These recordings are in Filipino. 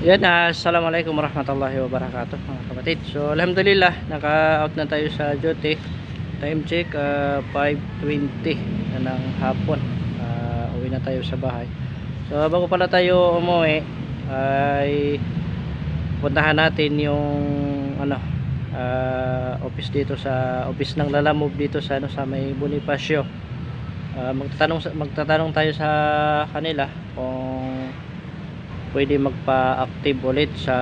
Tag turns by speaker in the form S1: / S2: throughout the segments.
S1: Yan, assalamualaikum warahmatullahi wabarakatuh mga kapatid. So alhamdulillah, naka-out na tayo sa duty. Time check 5:20 na ng hapon. Uwi na tayo sa bahay. So bago pala tayo umuwi ay puntahan natin yung office dito sa office ng Lalamove dito sa sa may Bonifacio. Magtatanong tayo sa kanila kung pwede magpa-active ulit sa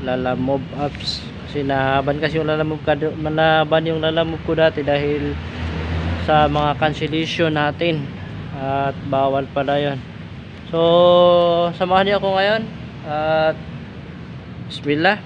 S1: Lalamove apps kasi naban kasi yung Lalamove ko dati dahil sa mga cancellation natin at bawal pala yun. So samahan niyo ako ngayon at bismillah.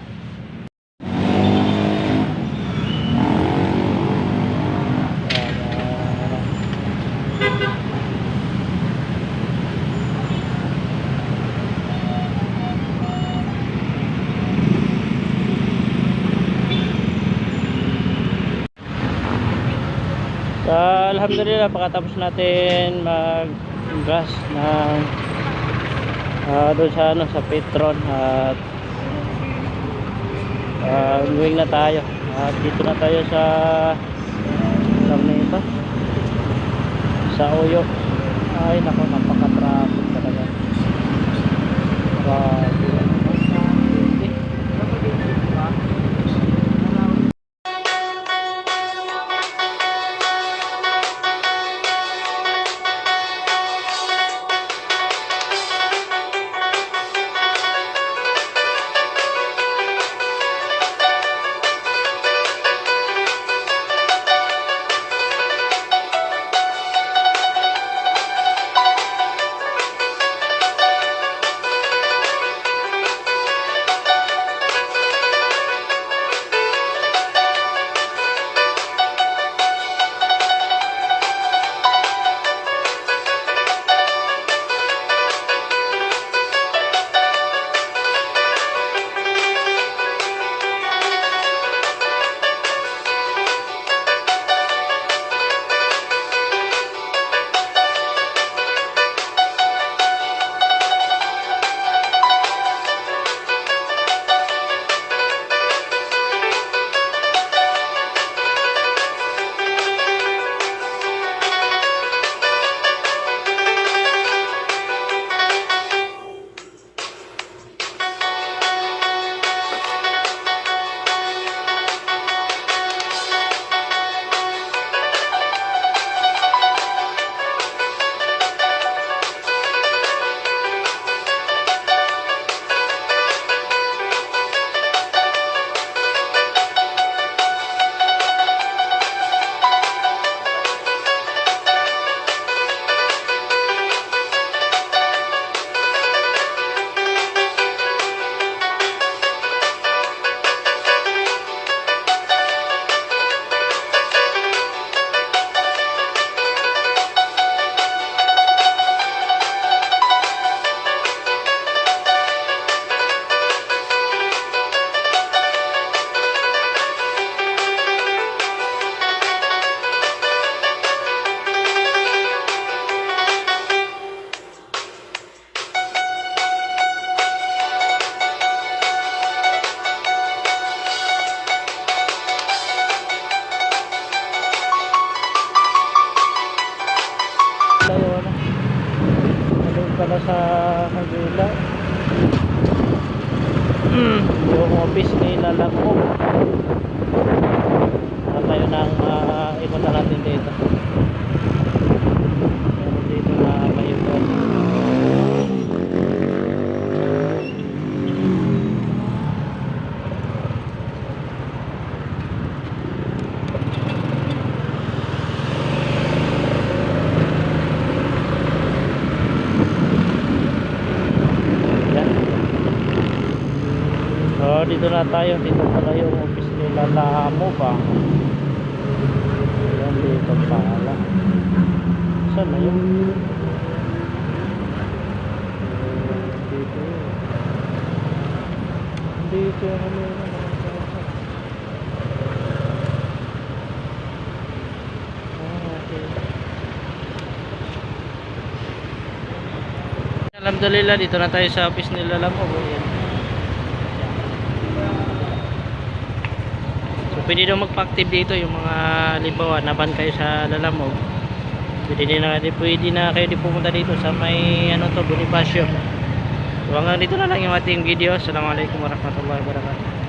S1: Alhamdulillah, pagkatapos natin mag-gas ng doon sa Petron at going na tayo at dito na tayo sa nito sa Uyo. Ay nako, napaka-traffic talaga. Pala sa Manila yung office ni Lalamove at tayo nang ikot na natin dito na may ikot. So dito na tayo, dito pala yung office nila Lalamove ayan, dito pala. Saan na yun? Dito alhamdulillah, dito na tayo sa office nila Lalamove. Ayan. So pwede daw magpa-active dito yung mga limbawa naban kayo sa Lalamove. Pwede na kayo di pumunta dito sa may ano to, Bonifacio. So hanggang dito na lang yung ating video. Assalamualaikum warahmatullahi wabarakatuh.